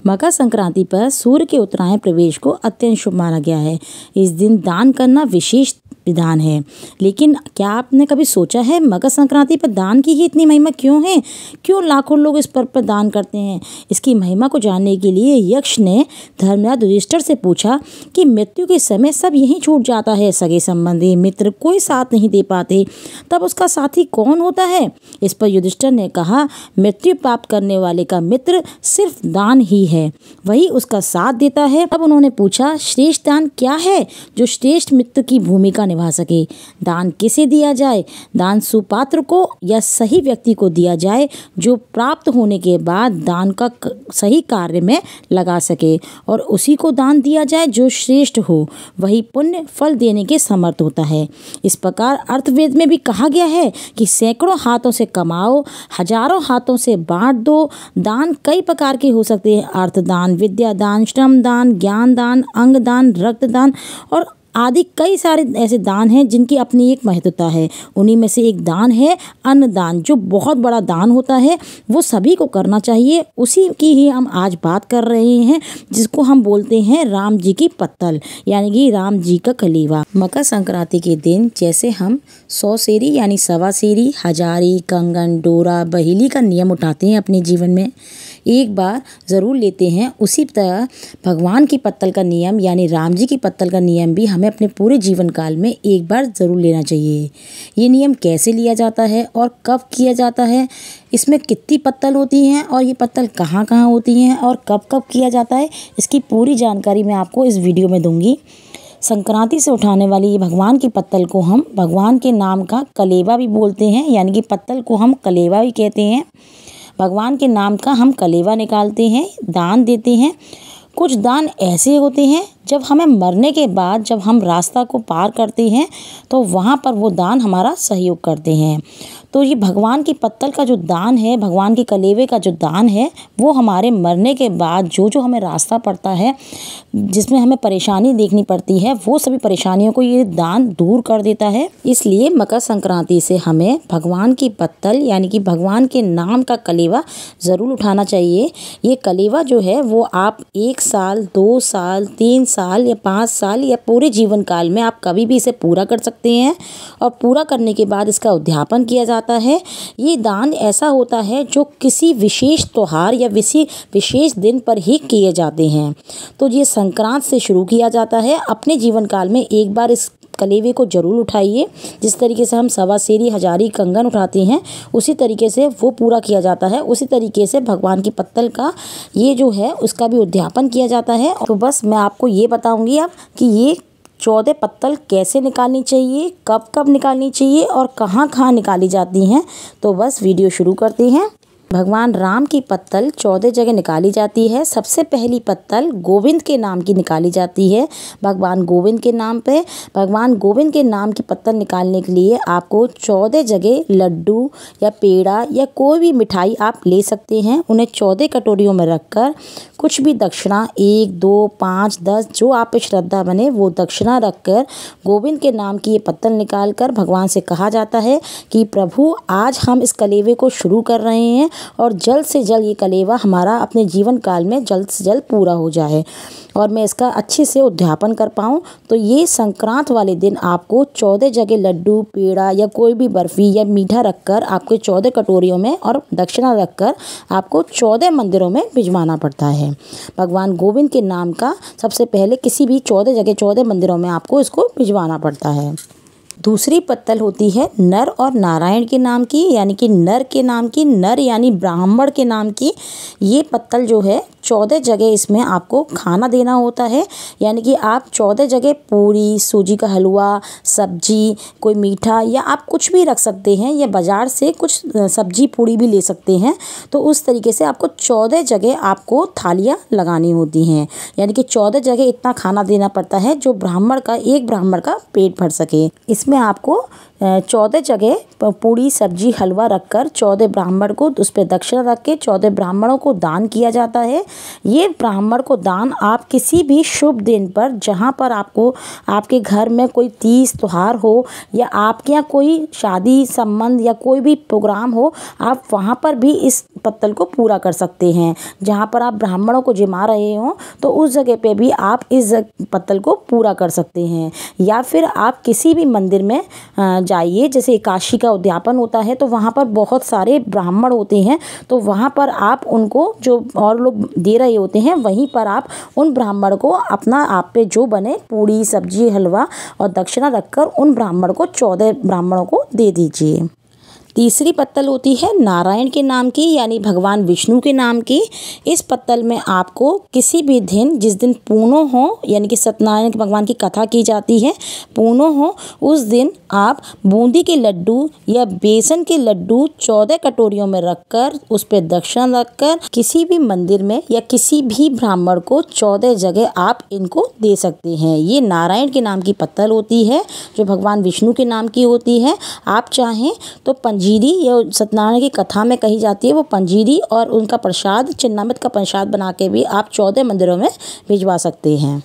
मकर संक्रांति पर सूर्य के उत्तरायण प्रवेश को अत्यंत शुभ माना गया है। इस दिन दान करना विशेष विधान है। लेकिन क्या आपने कभी सोचा है मकर संक्रांति पर दान की ही इतनी महिमा क्यों है? क्यों लाखों लोग इस पर्व पर दान करते हैं? इसकी महिमा को जानने के लिए यक्ष ने धर्मराज युधिष्ठिर से पूछा कि मृत्यु के समय सब यहीं छूट जाता है, सगे संबंधी मित्र कोई साथ नहीं दे पाते, तब उसका साथी कौन होता है? इस पर युधिष्ठिर ने कहा, मृत्यु प्राप्त करने वाले का मित्र सिर्फ दान ही है, वही उसका साथ देता है। अब उन्होंने पूछा, श्रेष्ठ दान क्या है जो श्रेष्ठ मित्र की भूमिका निभा सके? दान किसे दिया जाए? दान सुपात्र को या सही व्यक्ति को दिया जाए जो प्राप्त होने के बाद दान का सही कार्य में लगा सके, और उसी को दान दिया जाए जो श्रेष्ठ हो, वही पुण्य फल देने के समर्थ होता है। इस प्रकार अर्थवेद में भी कहा गया है कि सैकड़ों हाथों से कमाओ, हजारों हाथों से बांट दो। दान कई प्रकार के हो सकते हैं, अर्थदान, विद्या दान, श्रम दान, ज्ञान दान, अंग दान, रक्त दान और आदि कई सारे ऐसे दान हैं जिनकी अपनी एक महत्वता है। उन्हीं में से एक दान है अन्नदान, जो बहुत बड़ा दान होता है, वो सभी को करना चाहिए। उसी की ही हम आज बात कर रहे हैं, जिसको हम बोलते हैं राम जी की पत्तल, यानी कि राम जी का कलेवा। मकर संक्रांति के दिन जैसे हम 100 सेरी यानी सवा सेरी, हजारी, कंगन, डोरा, बहेली का नियम उठाते हैं अपने जीवन में, एक बार ज़रूर लेते हैं, उसी तरह भगवान की पत्तल का नियम यानी राम जी की पत्तल का नियम भी हमें अपने पूरे जीवन काल में एक बार ज़रूर लेना चाहिए। ये नियम कैसे लिया जाता है और कब किया जाता है, इसमें कितनी पत्तल होती हैं और ये पत्तल कहाँ कहाँ होती हैं और कब कब किया जाता है, इसकी पूरी जानकारी मैं आपको इस वीडियो में दूंगी। संक्रांति से उठाने वाली ये भगवान की पत्तल को हम भगवान के नाम का कलेवा भी बोलते हैं, यानी कि पत्तल को हम कलेवा भी कहते हैं। भगवान के नाम का हम कलेवा निकालते हैं, दान देते हैं। कुछ दान ऐसे होते हैं जब हमें मरने के बाद जब हम रास्ता को पार करते हैं तो वहाँ पर वो दान हमारा सहयोग करते हैं। तो ये भगवान की पत्तल का जो दान है, भगवान के कलेवे का जो दान है, वो हमारे मरने के बाद जो हमें रास्ता पड़ता है, जिसमें हमें परेशानी देखनी पड़ती है, वो सभी परेशानियों को ये दान दूर कर देता है। इसलिए मकर संक्रांति से हमें भगवान की पत्तल यानी कि भगवान के नाम का कलेवा ज़रूर उठाना चाहिए। ये कलेवा जो है वो आप 1 साल, 2 साल, 3 साल या 5 साल या पूरे जीवन काल में आप कभी भी इसे पूरा कर सकते हैं, और पूरा करने के बाद इसका उद्यापन किया जाता है। ये दान ऐसा होता है जो किसी विशेष त्योहार या विशेष दिन पर ही किए जाते हैं। तो ये संक्रांत से शुरू किया जाता है। अपने जीवन काल में एक बार इस कलेवे को जरूर उठाइए। जिस तरीके से हम सवा सेरी, हजारी, कंगन उठाते हैं, उसी तरीके से वो पूरा किया जाता है। उसी तरीके से भगवान की पत्तल का ये जो है उसका भी उद्यापन किया जाता है। तो बस मैं आपको ये बताऊंगी अब कि ये 14 पत्तल कैसे निकालनी चाहिए, कब कब निकालनी चाहिए और कहाँ कहाँ निकाली जाती हैं। तो बस वीडियो शुरू करते हैं। भगवान राम की पत्तल 14 जगह निकाली जाती है। सबसे पहली पत्तल गोविंद के नाम की निकाली जाती है। भगवान गोविंद के नाम पे भगवान गोविंद के नाम की पत्तल निकालने के लिए आपको 14 जगह लड्डू या पेड़ा या कोई भी मिठाई आप ले सकते हैं। उन्हें 14 कटोरियों में रखकर कुछ भी दक्षिणा 1, 2, 5, 10 जो आप पे श्रद्धा बने वो दक्षिणा रखकर गोविंद के नाम की ये पत्तल निकाल कर भगवान से कहा जाता है कि प्रभु आज हम इस कलेवे को शुरू कर रहे हैं और जल्द से जल्द ये कलेवा हमारा अपने जीवन काल में जल्द से जल्द पूरा हो जाए और मैं इसका अच्छे से उद्यापन कर पाऊँ। तो ये संक्रांत वाले दिन आपको 14 जगह लड्डू, पेड़ा या कोई भी बर्फ़ी या मीठा रखकर आपको 14 कटोरियों में और दक्षिणा रखकर आपको 14 मंदिरों में भिजवाना पड़ता है। भगवान गोविंद के नाम का सबसे पहले किसी भी 14 जगह 14 मंदिरों में आपको इसको भिजवाना पड़ता है। दूसरी पत्तल होती है नर और नारायण के नाम की, यानी कि नर के नाम की, नर यानी ब्राह्मण के नाम की। ये पत्तल जो है 14 जगह इसमें आपको खाना देना होता है, यानी कि आप 14 जगह पूरी, सूजी का हलवा, सब्जी, कोई मीठा या आप कुछ भी रख सकते हैं या बाज़ार से कुछ सब्जी पूड़ी भी ले सकते हैं। तो उस तरीके से आपको 14 जगह आपको थालियाँ लगानी होती हैं, यानी कि 14 जगह इतना खाना देना पड़ता है जो एक ब्राह्मण का पेट भर सके। इसमें आपको 14 जगह पूड़ी सब्जी हलवा रखकर 14 ब्राह्मण को उस पर दक्षिणा रख के 14 ब्राह्मणों को दान किया जाता है। ये ब्राह्मण को दान आप किसी भी शुभ दिन पर, जहाँ पर आपको आपके घर में कोई तीज त्योहार हो या आपके यहाँ कोई शादी संबंध या कोई भी प्रोग्राम हो, आप वहाँ पर भी इस पत्तल को पूरा कर सकते हैं। जहाँ पर आप ब्राह्मणों को जिमा रहे हो तो उस जगह पे भी आप इस पत्तल को पूरा कर सकते हैं। या फिर आप किसी भी मंदिर में जाइए, जैसे काशी का उद्यापन होता है तो वहाँ पर बहुत सारे ब्राह्मण होते हैं, तो वहाँ पर आप उनको जो और लोग दे रहे होते हैं वहीं पर आप उन ब्राह्मण को अपना आप पे जो बने पूड़ी सब्जी हलवा और दक्षिणा रखकर उन ब्राह्मण को 14 ब्राह्मणों को दे दीजिए। तीसरी पत्तल होती है नारायण के नाम की, यानी भगवान विष्णु के नाम की। इस पत्तल में आपको किसी भी दिन, जिस दिन पूर्णो हो, यानी कि सत्यनारायण भगवान की कथा की जाती है, पूर्णो हो, उस दिन आप बूंदी के लड्डू या बेसन के लड्डू 14 कटोरियों में रखकर उस पर दक्षिणा रखकर किसी भी मंदिर में या किसी भी ब्राह्मण को 14 जगह आप इनको दे सकते हैं। ये नारायण के नाम की पत्तल होती है जो भगवान विष्णु के नाम की होती है। आप चाहें तो पंजीरी या सत्यनारायण की कथा में कही जाती है वो पंजीरी और उनका प्रसाद चिन्नामृत का प्रसाद बना के भी आप 14 मंदिरों में भिजवा सकते हैं।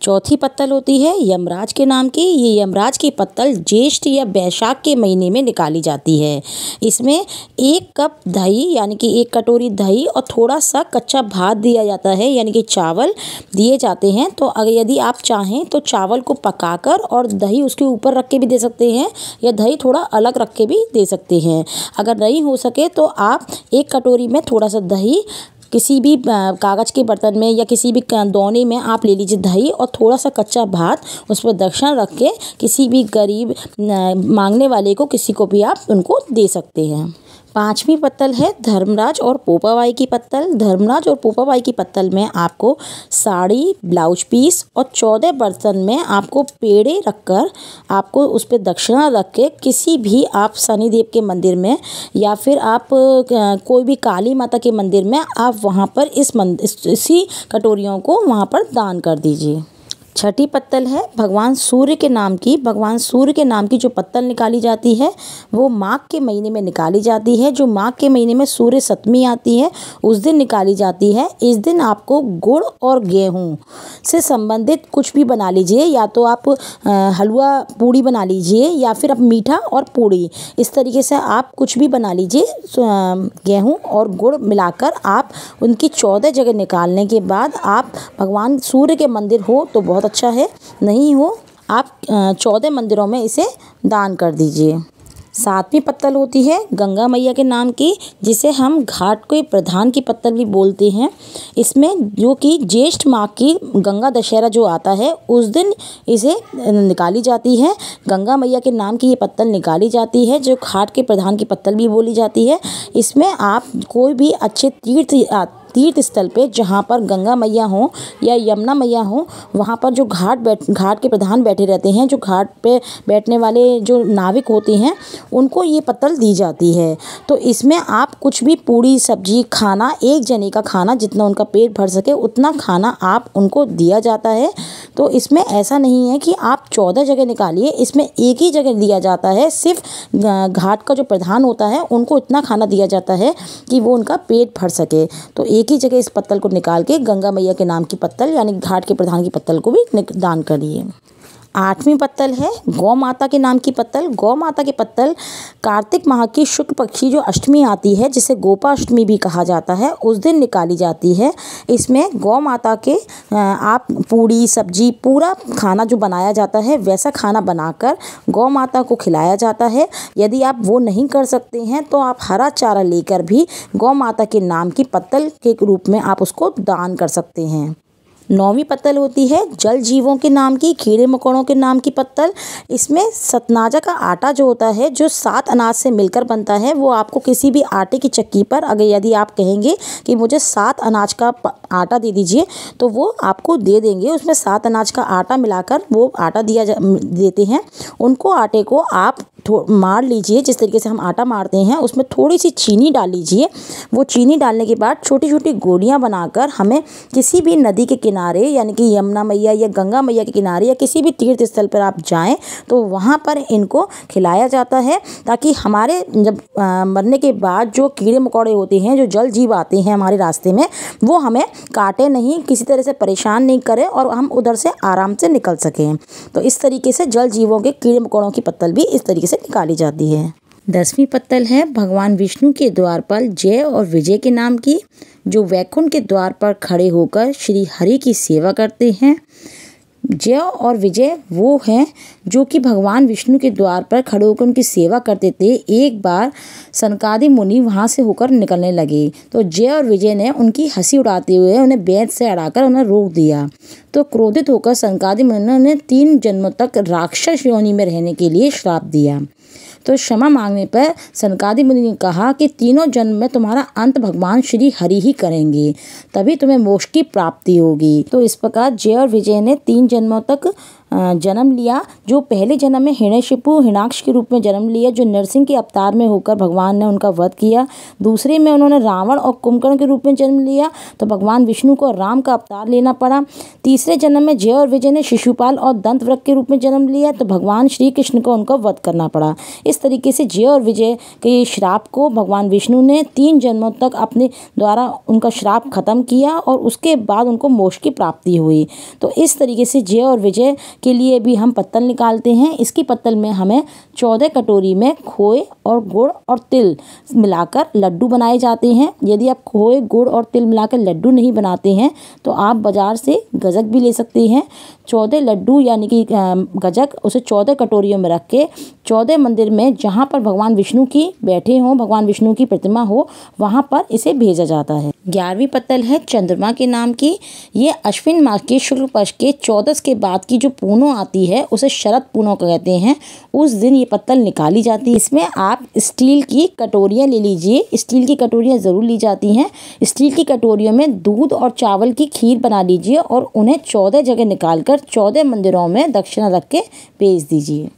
चौथी पत्तल होती है यमराज के नाम की। ये यमराज की पत्तल ज्येष्ठ या बैसाख के महीने में निकाली जाती है। इसमें 1 कप दही यानी कि 1 कटोरी दही और थोड़ा सा कच्चा भात दिया जाता है, यानी कि चावल दिए जाते हैं। तो अगर यदि आप चाहें तो चावल को पकाकर और दही उसके ऊपर रख के भी दे सकते हैं या दही थोड़ा अलग रख के भी दे सकते हैं। अगर नहीं हो सके तो आप 1 कटोरी में थोड़ा सा दही किसी भी कागज़ के बर्तन में या किसी भी दोने में आप ले लीजिए दही और थोड़ा सा कच्चा भात, उस पर दक्षिणा रख के किसी भी गरीब मांगने वाले को, किसी को भी आप उनको दे सकते हैं। 5वीं पत्तल है धर्मराज और पोपाबाई की पत्तल। धर्मराज और पोपाबाई की पत्तल में आपको साड़ी, ब्लाउज पीस और 14 बर्तन में आपको पेड़े रखकर आपको उस पर दक्षिणा रख के किसी भी आप शनिदेव के मंदिर में या फिर आप कोई भी काली माता के मंदिर में आप वहाँ पर इसी कटोरियों को वहाँ पर दान कर दीजिए। छठी पत्तल है भगवान सूर्य के नाम की। भगवान सूर्य के नाम की जो पत्तल निकाली जाती है वो माघ के महीने में निकाली जाती है। जो माघ के महीने में सूर्य सप्तमी आती है उस दिन निकाली जाती है। इस दिन आपको गुड़ और गेहूं से संबंधित कुछ भी बना लीजिए, या तो आप हलवा पूड़ी बना लीजिए या फिर आप मीठा और पूड़ी, इस तरीके से आप कुछ भी बना लीजिए। गेहूं और गुड़ मिलाकर आप उनकी 14 जगह निकालने के बाद आप भगवान सूर्य के मंदिर हो तो बहुत अच्छा है, नहीं हो आप 14 मंदिरों में इसे दान कर दीजिए। 7वीं पत्तल होती है गंगा मैया के नाम की, जिसे हम घाट के प्रधान की पत्तल भी बोलते हैं। इसमें जो कि ज्येष्ठ माह की गंगा दशहरा जो आता है उस दिन इसे निकाली जाती है। गंगा मैया के नाम की ये पत्तल निकाली जाती है, जो घाट के प्रधान की पत्तल भी बोली जाती है। इसमें आप कोई भी अच्छे तीर्थ स्थल पे जहाँ पर गंगा मैया हो या यमुना मैया हो, वहाँ पर जो घाट के प्रधान बैठे रहते हैं, जो घाट पे बैठने वाले जो नाविक होते हैं, उनको ये पत्तल दी जाती है। तो इसमें आप कुछ भी पूड़ी सब्जी खाना, एक जने का खाना जितना उनका पेट भर सके उतना खाना आप उनको दिया जाता है। तो इसमें ऐसा नहीं है कि आप 14 जगह निकालिए, इसमें एक ही जगह दिया जाता है। सिर्फ घाट का जो प्रधान होता है उनको इतना खाना दिया जाता है कि वो उनका पेट भर सके। तो एक ही जगह इस पत्तल को निकाल के गंगा मैया के नाम की पत्तल यानी घाट के प्रधान की पत्तल को भी दान करिए। 8वीं पत्तल है गौ माता के नाम की पत्तल। गौ माता की पत्तल कार्तिक माह की शुक्ल पक्ष की जो अष्टमी आती है, जिसे गोपाष्टमी भी कहा जाता है, उस दिन निकाली जाती है। इसमें गौ माता के आप पूड़ी सब्जी पूरा खाना जो बनाया जाता है वैसा खाना बनाकर गौ माता को खिलाया जाता है। यदि आप वो नहीं कर सकते हैं तो आप हरा चारा लेकर भी गौ माता के नाम की पत्तल के रूप में आप उसको दान कर सकते हैं। 9वीं पत्तल होती है जल जीवों के नाम की, कीड़े मकोड़ों के नाम की पत्तल। इसमें सतनाजा का आटा जो होता है, जो 7 अनाज से मिलकर बनता है, वो आपको किसी भी आटे की चक्की पर अगर यदि आप कहेंगे कि मुझे 7 अनाज का आटा दे दीजिए तो वो आपको दे देंगे। उसमें 7 अनाज का आटा मिलाकर वो आटा देते हैं। उनको आटे को आप मार लीजिए, जिस तरीके से हम आटा मारते हैं, उसमें थोड़ी सी चीनी डाल लीजिए। वो चीनी डालने के बाद छोटी छोटी गोलियां बनाकर हमें किसी भी नदी के किनारे यानी कि यमुना मैया या गंगा मैया के किनारे या किसी भी तीर्थ स्थल पर आप जाएं तो वहाँ पर इनको खिलाया जाता है, ताकि हमारे जब मरने के बाद जो कीड़े मकोड़े होते हैं, जो जल जीव आते हैं हमारे रास्ते में, वो हमें काटे नहीं, किसी तरह से परेशान नहीं करें और हम उधर से आराम से निकल सकें। तो इस तरीके से जल जीवों के कीड़े मकोड़ों की पत्तल भी इस तरीके से निकाली जाती है। 10वीं पत्तल है भगवान विष्णु के द्वार पर जय और विजय के नाम की, जो वैकुंठ के द्वार पर खड़े होकर श्री हरि की सेवा करते हैं। जय और विजय वो हैं जो कि भगवान विष्णु के द्वार पर खड़े होकर उनकी सेवा करते थे। एक बार सनकादि मुनि वहाँ से होकर निकलने लगे तो जय और विजय ने उनकी हंसी उड़ाते हुए उन्हें बेंत से अड़ाकर उन्हें रोक दिया। तो क्रोधित होकर सनकादि मुनि ने उन्हें 3 जन्मों तक राक्षस योनि में रहने के लिए श्राप दिया। तो क्षमा मांगने पर सनकादि मुनि ने कहा कि 3 जन्म में तुम्हारा अंत भगवान श्री हरि ही करेंगे, तभी तुम्हें मोक्ष की प्राप्ति होगी। तो इस प्रकार जय और विजय ने 3 जन्मों तक जन्म लिया। जो पहले जन्म में हिरण्यशिपु हिरण्याक्ष के रूप में जन्म लिया, जो नरसिंह के अवतार में होकर भगवान ने उनका वध किया। दूसरे में उन्होंने रावण और कुंभकर्ण के रूप में जन्म लिया, तो भगवान विष्णु को राम का अवतार लेना पड़ा। तीसरे जन्म में जय और विजय ने शिशुपाल और दंतवक्र के रूप में जन्म लिया, तो भगवान श्री कृष्ण को उनका वध करना पड़ा। इस तरीके से जय और विजय के श्राप को भगवान विष्णु ने 3 जन्मों तक अपने द्वारा उनका श्राप खत्म किया और उसके बाद उनको मोक्ष की प्राप्ति हुई। तो इस तरीके से जय और विजय के लिए भी हम पत्तल निकालते हैं। इसकी पत्तल में हमें 14 कटोरी में खोए और गुड़ और तिल मिलाकर लड्डू बनाए जाते हैं। यदि आप खोए गुड़ और तिल मिलाकर लड्डू नहीं बनाते हैं तो आप बाज़ार से गजक भी ले सकते हैं। 14 लड्डू यानी कि गजक उसे 14 कटोरियों में रख के 14 मंदिर में जहाँ पर भगवान विष्णु की बैठे हों, भगवान विष्णु की प्रतिमा हो, वहाँ पर इसे भेजा जाता है। 11वीं पत्तल है चंद्रमा के नाम की। ये अश्विन मास के शुक्ल पक्ष के 14 के बाद की जो पूर्णो आती है उसे शरद पूर्णो कहते हैं। उस दिन ये पत्तल निकाली जाती है। इसमें आप स्टील की कटोरियाँ ले लीजिए। स्टील की कटोरियाँ ज़रूर ली जाती हैं। स्टील की कटोरियों में दूध और चावल की खीर बना लीजिए और उन्हें 14 जगह निकालकर 14 मंदिरों में दक्षिणा रख के भेज दीजिए।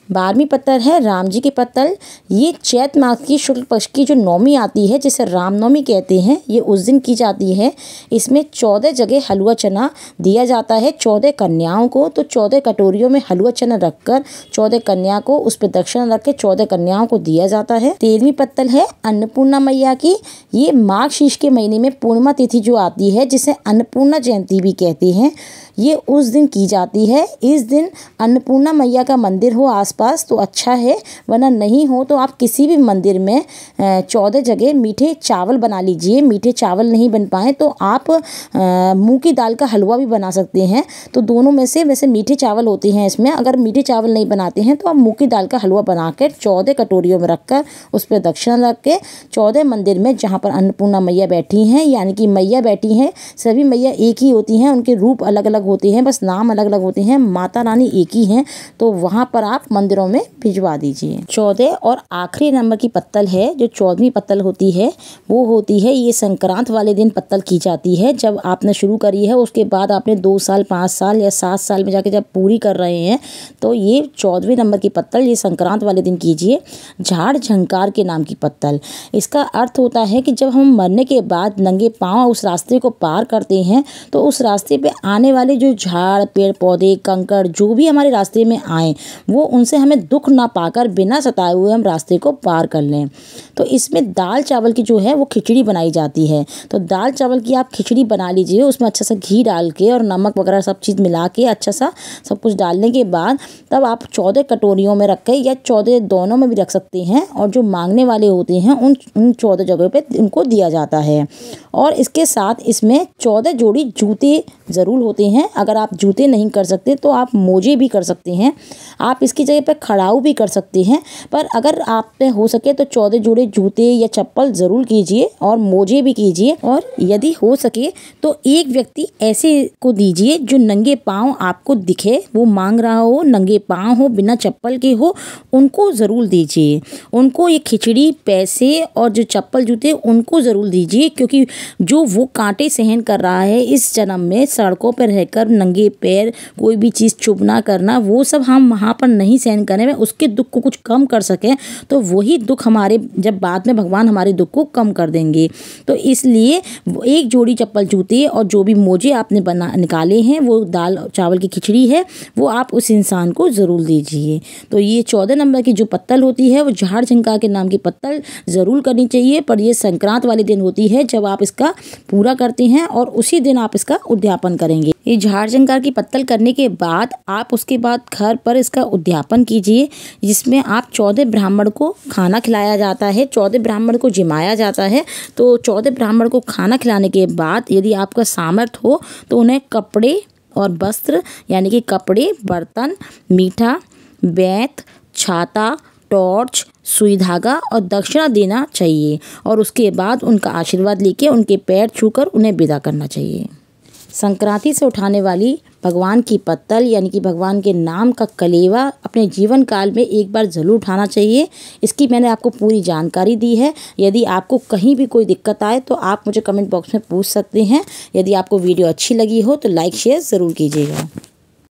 12वीं पत्तल है राम जी की पत्तल। ये चैत मास की शुक्ल पक्ष की जो नौमी आती है, जिसे रामनवमी कहते हैं, ये उस दिन की जाती है। इसमें 14 जगह हलवा चना दिया जाता है 14 कन्याओं को। तो 14 कटोरियों में हलवा चना रखकर 14 कन्या को उस पर दक्षिणा रख के 14 कन्याओं को दिया जाता है। 13वीं पत्तल है अन्नपूर्णा मैया की। ये माघ शीर्ष के महीने में पूर्णिमा तिथि जो आती है, जिसे अन्नपूर्णा जयंती भी कहते हैं, ये उस दिन की जाती है। इस दिन अन्नपूर्णा मैया का मंदिर हो आसपास तो अच्छा है, वरना नहीं हो तो आप किसी भी मंदिर में 14 जगह मीठे चावल बना लीजिए। मीठे चावल नहीं बन पाए तो आप मूंग की दाल का हलवा भी बना सकते हैं। तो दोनों में से वैसे मीठे चावल होते हैं इसमें। अगर मीठे चावल नहीं बनाते हैं तो आप मूंग की दाल का हलवा बनाकर 14 कटोरियों में रखकर उस पर दक्षिणा रख के 14 मंदिर में जहाँ पर अन्नपूर्णा मैया बैठी हैं, यानी कि मैया बैठी हैं, सभी मैया एक ही होती हैं, उनके रूप अलग अलग होते हैं, बस नाम अलग अलग होते हैं, माता रानी एक ही हैं। तो वहाँ पर आप मंदिरों में भिजवा दीजिए। 14 और आखिरी नंबर की पत्तल है, जो 14वीं पत्तल होती है, वो होती है ये संक्रांत वाले दिन पत्तल की जाती है। जब आपने शुरू करी है उसके बाद आपने 2 साल 5 साल या 7 साल में जाके जब पूरी कर रहे हैं तो ये 14वें नंबर की पत्तल ये संक्रांत वाले दिन कीजिए। झाड़ झंकार के नाम की पत्तल। इसका अर्थ होता है कि जब हम मरने के बाद नंगे पाँव उस रास्ते को पार करते हैं तो उस रास्ते पे आने वाले जो झाड़ पेड़ पौधे कंकड़ जो भी हमारे रास्ते में आए वो उनसे हमें दुख ना पाकर बिना सताए हुए हम रास्ते को पार कर लें। तो इसमें दाल चावल की जो है वो खिचड़ी बनाई जाती है। तो दाल चावल की आप खिचड़ी बना लीजिए, उसमें अच्छा सा घी डाल के और नमक वगैरह सब चीज़ मिला के अच्छा सा सब कुछ डालने के बाद तब आप 14 कटोरियों में रख के या 14 दोनों में भी रख सकते हैं और जो मांगने वाले होते हैं उन 14 जगह पे उनको दिया जाता है। और इसके साथ इसमें 14 जोड़ी जूते ज़रूर होते हैं। अगर आप जूते नहीं कर सकते तो आप मोजे भी कर सकते हैं। आप इसकी जगह पे खड़ाऊ भी कर सकते हैं, पर अगर आप पे हो सके तो 14 जोड़े जूते या चप्पल ज़रूर कीजिए और मोजे भी कीजिए। और यदि हो सके तो एक व्यक्ति ऐसे को दीजिए जो नंगे पाँव आपको दिखे, वो मांग रहा हो, नंगे पाँव हो, बिना चप्पल के हो, उनको ज़रूर दीजिए। उनको ये खिचड़ी पैसे और जो चप्पल जूते उनको ज़रूर दीजिए, क्योंकि जो वो कांटे सहन कर रहा है इस जन्म में, सड़कों पर रहकर नंगे पैर कोई भी चीज़ चुभना करना, वो सब हम वहाँ पर नहीं सहन करें, उसके दुख को कुछ कम कर सकें, तो वही दुख हमारे जब बाद में भगवान हमारे दुख को कम कर देंगे। तो इसलिए एक जोड़ी चप्पल जूते और जो भी मोजे आपने निकाले हैं, वो दाल चावल की खिचड़ी है, वो आप उस इंसान को ज़रूर दीजिए। तो ये 14 नंबर की जो पत्तल होती है वो झाड़ झंकार के नाम की पत्तल ज़रूर करनी चाहिए, पर ये संक्रांत वाले दिन होती है जब आप इसका पूरा करते हैं और उसी दिन आप इसका उद्यापन करेंगे। ये झाड़ झंकार की पत्तल करने के बाद आप उसके बाद घर पर इसका उद्यापन कीजिए, जिसमें आप 14 ब्राह्मण को खाना खिलाया जाता है, 14 ब्राह्मण को जिमाया जाता है। तो 14 ब्राह्मण को खाना खिलाने के बाद यदि आपका सामर्थ्य हो तो उन्हें कपड़े और वस्त्र यानी कि कपड़े, बर्तन, मीठा, बेंत, छाता, टॉर्च, सुई धागा और दक्षिणा देना चाहिए और उसके बाद उनका आशीर्वाद लेके उनके पैर छूकर उन्हें विदा करना चाहिए। संक्रांति से उठाने वाली भगवान की पत्तल यानी कि भगवान के नाम का कलेवा अपने जीवन काल में एक बार ज़रूर उठाना चाहिए। इसकी मैंने आपको पूरी जानकारी दी है। यदि आपको कहीं भी कोई दिक्कत आए तो आप मुझे कमेंट बॉक्स में पूछ सकते हैं। यदि आपको वीडियो अच्छी लगी हो तो लाइक शेयर ज़रूर कीजिएगा।